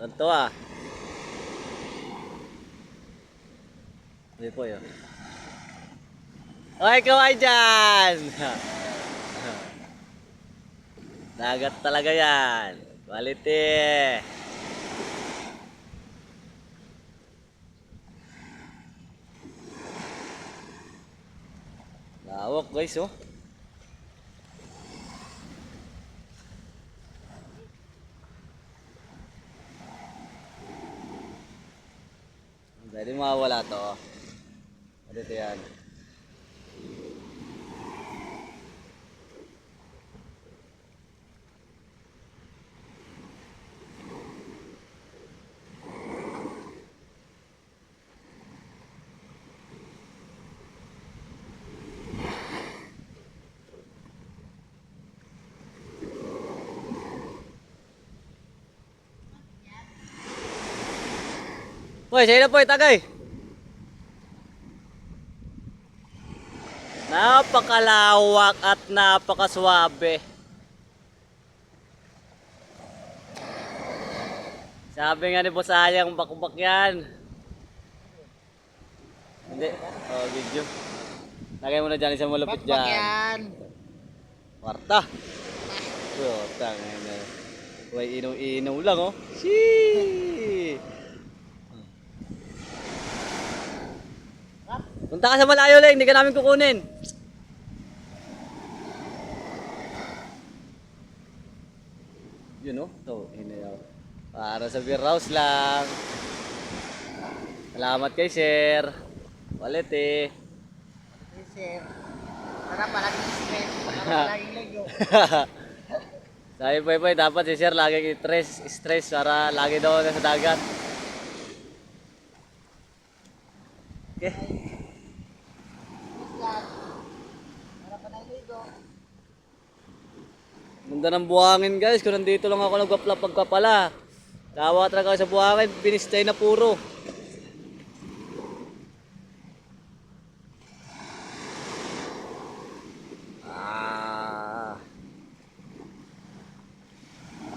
Tonto ah. Hindi po yun. Okay, kaway dyan! Dagat talaga yan. Quality. Lawak guys oh. Pwede mawawala to. Dito yan. Boy, sa'yo na po, tagay. Napakalawak at napakaswabe. Sabi nga ni Bosayang, bakbak yan. Hindi. Oh, video. Lagay mo na dyan, isang malupit dyan. Bakbak yan. Kwarta. Puta nga. Huwag inaw-inaw lang oh. Sheesh. Punta ka sa malayo lang, hindi ka namin kukunin. Yun oh, ito, inayaw. Para sa beer house lang. Salamat kay sir. Quality. Sir. Para palaging stress. Para palaging lego. Sabi po, dapat si sir lagi stress para lagi daw na sa dagat. Okay. Para palaging lego. Ganda ng buhangin guys, kung nandito lang ako nagpapala. Tawa talaga sa buhangin, binistay na puro.